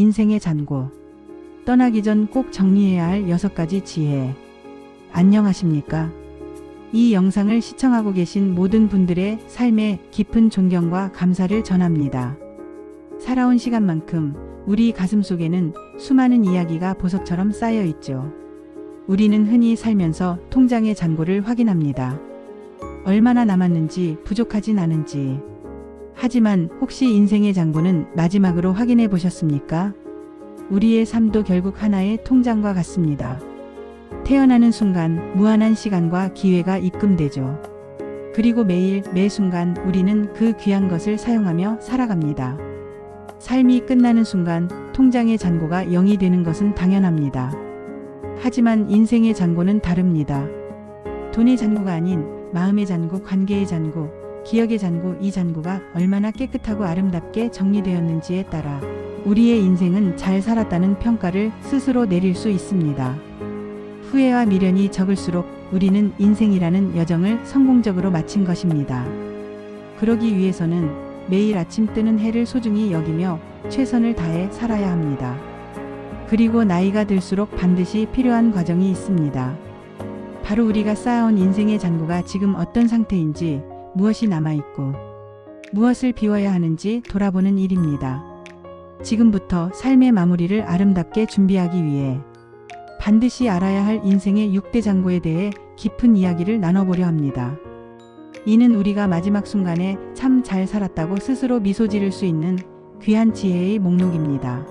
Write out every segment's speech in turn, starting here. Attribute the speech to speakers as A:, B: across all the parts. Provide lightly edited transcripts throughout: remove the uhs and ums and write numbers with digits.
A: 인생의 잔고. 떠나기 전 꼭 정리해야 할 6가지 지혜. 안녕하십니까? 이 영상을 시청하고 계신 모든 분들의 삶에 깊은 존경과 감사를 전합니다. 살아온 시간만큼 우리 가슴 속에는 수많은 이야기가 보석처럼 쌓여 있죠. 우리는 흔히 살면서 통장의 잔고를 확인합니다. 얼마나 남았는지, 부족하진 않은지. 하지만 혹시 인생의 잔고는 마지막으로 확인해 보셨습니까? 우리의 삶도 결국 하나의 통장과 같습니다. 태어나는 순간 무한한 시간과 기회가 입금되죠. 그리고 매일 매 순간 우리는 그 귀한 것을 사용하며 살아갑니다. 삶이 끝나는 순간 통장의 잔고가 0이 되는 것은 당연합니다. 하지만 인생의 잔고는 다릅니다. 돈의 잔고가 아닌 마음의 잔고, 관계의 잔고, 기억의 잔고, 이 잔고가 얼마나 깨끗하고 아름답게 정리되었는지에 따라 우리의 인생은 잘 살았다는 평가를 스스로 내릴 수 있습니다. 후회와 미련이 적을수록 우리는 인생이라는 여정을 성공적으로 마친 것입니다. 그러기 위해서는 매일 아침 뜨는 해를 소중히 여기며 최선을 다해 살아야 합니다. 그리고 나이가 들수록 반드시 필요한 과정이 있습니다. 바로 우리가 쌓아온 인생의 잔고가 지금 어떤 상태인지, 무엇이 남아있고 무엇을 비워야 하는지 돌아보는 일입니다. 지금부터 삶의 마무리를 아름답게 준비하기 위해 반드시 알아야 할 인생의 6대 잔고에 대해 깊은 이야기를 나눠보려 합니다. 이는 우리가 마지막 순간에 참 잘 살았다고 스스로 미소 지를 수 있는 귀한 지혜의 목록입니다.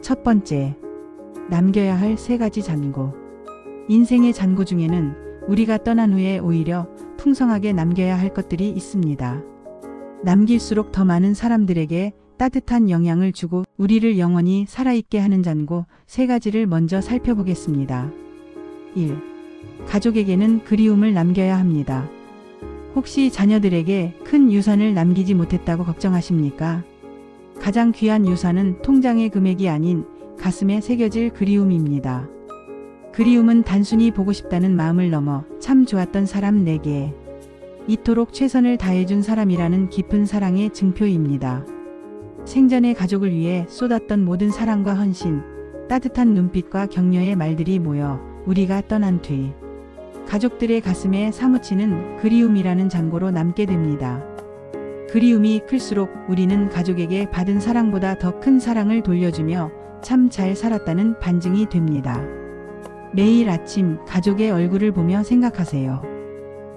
A: 첫 번째, 남겨야 할 3가지 잔고. 인생의 잔고 중에는 우리가 떠난 후에 오히려 풍성하게 남겨야 할 것들이 있습니다. 남길수록 더 많은 사람들에게 따뜻한 영향을 주고 우리를 영원히 살아있게 하는 잔고 3가지를 먼저 살펴보겠습니다. 1. 가족에게는 그리움을 남겨야 합니다. 혹시 자녀들에게 큰 유산을 남기지 못했다고 걱정하십니까? 가장 귀한 유산은 통장의 금액이 아닌 가슴에 새겨질 그리움입니다. 그리움은 단순히 보고 싶다는 마음을 넘어 참 좋았던 사람 내게 이토록 최선을 다해준 사람이라는 깊은 사랑의 증표입니다. 생전에 가족을 위해 쏟았던 모든 사랑과 헌신, 따뜻한 눈빛과 격려의 말들이 모여 우리가 떠난 뒤 가족들의 가슴에 사무치는 그리움이라는 잔고로 남게 됩니다. 그리움이 클수록 우리는 가족에게 받은 사랑보다 더 큰 사랑을 돌려주며 참 잘 살았다는 반증이 됩니다. 매일 아침 가족의 얼굴을 보며 생각하세요.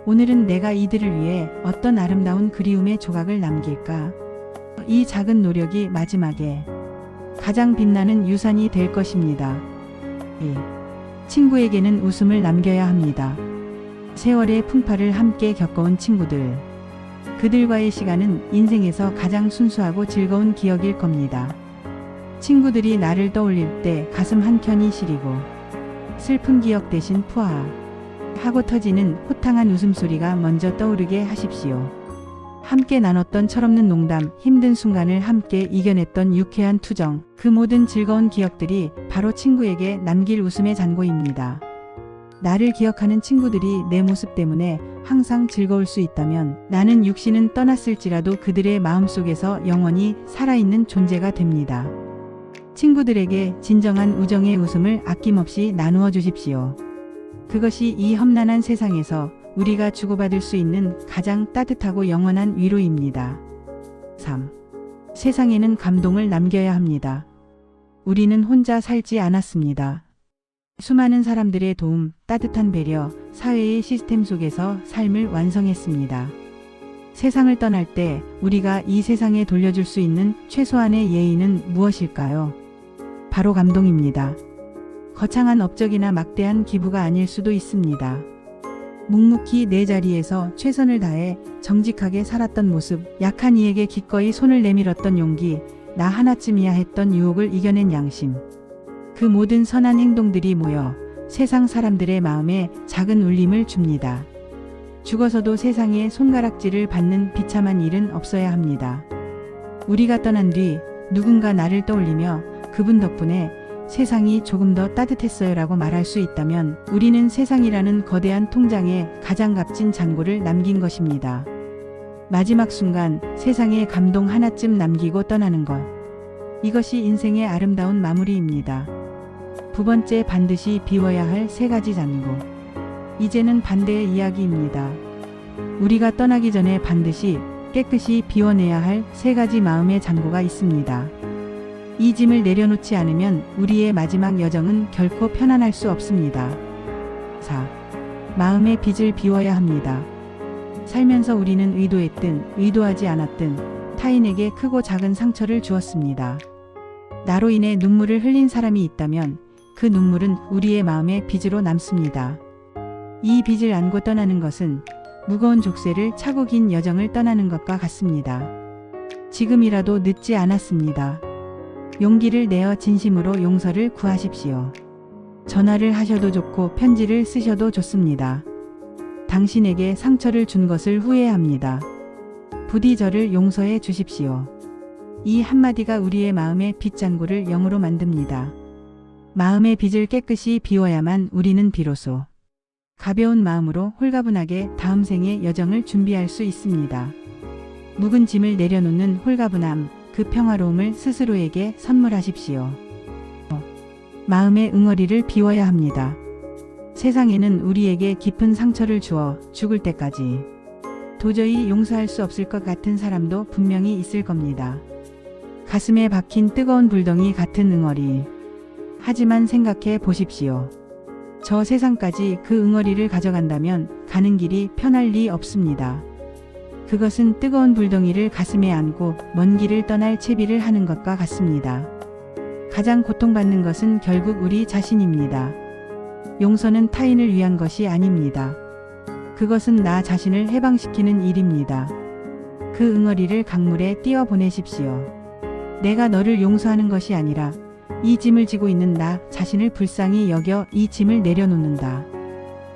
A: 오늘은 내가 이들을 위해 어떤 아름다운 그리움의 조각을 남길까? 이 작은 노력이 마지막에 가장 빛나는 유산이 될 것입니다. 2. 친구에게는 웃음을 남겨야 합니다. 세월의 풍파를 함께 겪어온 친구들. 그들과의 시간은 인생에서 가장 순수하고 즐거운 기억일 겁니다. 친구들이 나를 떠올릴 때 가슴 한켠이 시리고 슬픈 기억 대신 푸아하고 터지는 호탕한 웃음소리가 먼저 떠오르게 하십시오. 함께 나눴던 철없는 농담, 힘든 순간을 함께 이겨냈던 유쾌한 투정, 그 모든 즐거운 기억들이 바로 친구에게 남길 웃음의 잔고입니다. 나를 기억하는 친구들이 내 모습 때문에 항상 즐거울 수 있다면 나는 육신은 떠났을지라도 그들의 마음속에서 영원히 살아있는 존재가 됩니다. 친구들에게 진정한 우정의 웃음을 아낌없이 나누어 주십시오. 그것이 이 험난한 세상에서 우리가 주고받을 수 있는 가장 따뜻하고 영원한 위로입니다. 3. 세상에는 감동을 남겨야 합니다. 우리는 혼자 살지 않았습니다. 수많은 사람들의 도움, 따뜻한 배려, 사회의 시스템 속에서 삶을 완성했습니다. 세상을 떠날 때 우리가 이 세상에 돌려줄 수 있는 최소한의 예의는 무엇일까요? 바로 감동입니다. 거창한 업적이나 막대한 기부가 아닐 수도 있습니다. 묵묵히 내 자리에서 최선을 다해 정직하게 살았던 모습, 약한 이에게 기꺼이 손을 내밀었던 용기, 나 하나쯤이야 했던 유혹을 이겨낸 양심. 그 모든 선한 행동들이 모여 세상 사람들의 마음에 작은 울림을 줍니다. 죽어서도 세상의 손가락질을 받는 비참한 일은 없어야 합니다. 우리가 떠난 뒤 누군가 나를 떠올리며 그분 덕분에 세상이 조금 더 따뜻했어요라고 말할 수 있다면 우리는 세상이라는 거대한 통장에 가장 값진 잔고를 남긴 것입니다. 마지막 순간 세상에 감동 하나쯤 남기고 떠나는 것. 이것이 인생의 아름다운 마무리입니다. 두 번째, 반드시 비워야 할 세 가지 잔고. 이제는 반대의 이야기입니다. 우리가 떠나기 전에 반드시 깨끗이 비워내야 할 세 가지 마음의 잔고가 있습니다. 이 짐을 내려놓지 않으면 우리의 마지막 여정은 결코 편안할 수 없습니다. 4. 마음의 빚을 비워야 합니다. 살면서 우리는 의도했든 의도하지 않았든 타인에게 크고 작은 상처를 주었습니다. 나로 인해 눈물을 흘린 사람이 있다면 그 눈물은 우리의 마음의 빚으로 남습니다. 이 빚을 안고 떠나는 것은 무거운 족쇄를 차고 긴 여정을 떠나는 것과 같습니다. 지금이라도 늦지 않았습니다. 용기를 내어 진심으로 용서를 구하십시오. 전화를 하셔도 좋고 편지를 쓰셔도 좋습니다. 당신에게 상처를 준 것을 후회합니다. 부디 저를 용서해 주십시오. 이 한마디가 우리의 마음의 빚잔고를 0으로 만듭니다. 마음의 빚을 깨끗이 비워야만 우리는 비로소 가벼운 마음으로 홀가분하게 다음 생의 여정을 준비할 수 있습니다. 묵은 짐을 내려놓는 홀가분함, 그 평화로움을 스스로에게 선물하십시오. 마음의 응어리를 비워야 합니다. 세상에는 우리에게 깊은 상처를 주어 죽을 때까지 도저히 용서할 수 없을 것 같은 사람도 분명히 있을 겁니다. 가슴에 박힌 뜨거운 불덩이 같은 응어리. 하지만 생각해 보십시오. 저 세상까지 그 응어리를 가져간다면 가는 길이 편할 리 없습니다. 그것은 뜨거운 불덩이를 가슴에 안고 먼 길을 떠날 채비를 하는 것과 같습니다. 가장 고통받는 것은 결국 우리 자신입니다. 용서는 타인을 위한 것이 아닙니다. 그것은 나 자신을 해방시키는 일입니다. 그 응어리를 강물에 띄워 보내십시오. 내가 너를 용서하는 것이 아니라 이 짐을 지고 있는 나 자신을 불쌍히 여겨 이 짐을 내려놓는다.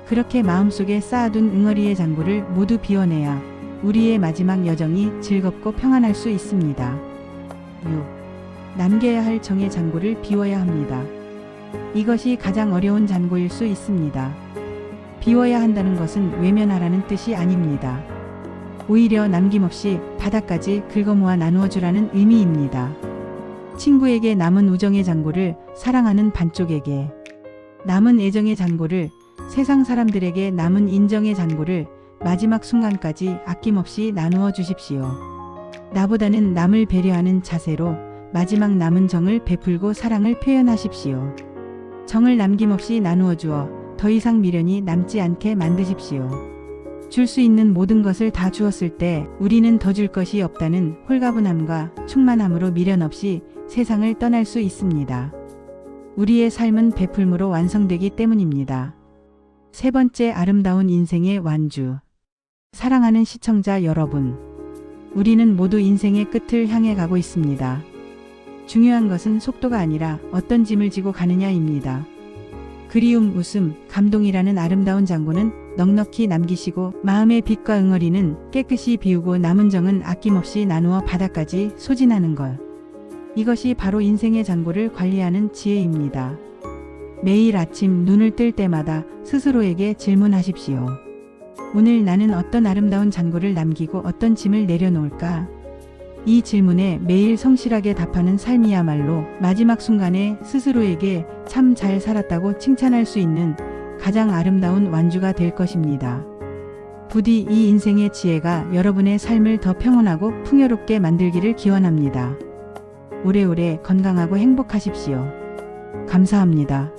A: 그렇게 마음속에 쌓아둔 응어리의 잔고를 모두 비워내야 우리의 마지막 여정이 즐겁고 평안할 수 있습니다. 6. 남겨야 할 정의 잔고를 비워야 합니다. 이것이 가장 어려운 잔고일 수 있습니다. 비워야 한다는 것은 외면하라는 뜻이 아닙니다. 오히려 남김없이 바닥까지 긁어모아 나누어주라는 의미입니다. 친구에게 남은 우정의 잔고를 사랑하는 반쪽에게, 남은 애정의 잔고를, 세상 사람들에게 남은 인정의 잔고를 마지막 순간까지 아낌없이 나누어 주십시오. 나보다는 남을 배려하는 자세로 마지막 남은 정을 베풀고 사랑을 표현하십시오. 정을 남김없이 나누어 주어 더 이상 미련이 남지 않게 만드십시오. 줄 수 있는 모든 것을 다 주었을 때 우리는 더 줄 것이 없다는 홀가분함과 충만함으로 미련 없이 세상을 떠날 수 있습니다. 우리의 삶은 베풀므로 완성되기 때문입니다. 세 번째, 아름다운 인생의 완주. 사랑하는 시청자 여러분, 우리는 모두 인생의 끝을 향해 가고 있습니다. 중요한 것은 속도가 아니라 어떤 짐을 지고 가느냐입니다. 그리움, 웃음, 감동이라는 아름다운 잔고는 넉넉히 남기시고 마음의 빚과 응어리는 깨끗이 비우고 남은 정은 아낌없이 나누어 바닥까지 소진하는 것. 이것이 바로 인생의 잔고를 관리하는 지혜입니다. 매일 아침 눈을 뜰 때마다 스스로에게 질문하십시오. 오늘 나는 어떤 아름다운 잔고를 남기고 어떤 짐을 내려놓을까? 이 질문에 매일 성실하게 답하는 삶이야말로 마지막 순간에 스스로에게 참 잘 살았다고 칭찬할 수 있는 가장 아름다운 완주가 될 것입니다. 부디 이 인생의 지혜가 여러분의 삶을 더 평온하고 풍요롭게 만들기를 기원합니다. 오래오래 건강하고 행복하십시오. 감사합니다.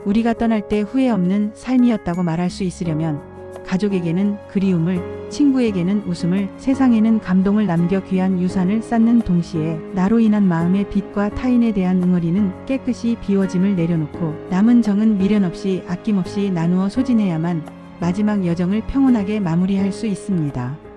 A: 우리가 떠날 때 후회 없는 삶이었다고 말할 수 있으려면 가족에게는 그리움을, 친구에게는 웃음을, 세상에는 감동을 남겨 귀한 유산을 쌓는 동시에 나로 인한 마음의 빚과 타인에 대한 응어리는 깨끗이 비워짐을 내려놓고 남은 정은 미련 없이 아낌없이 나누어 소진해야만 마지막 여정을 평온하게 마무리할 수 있습니다.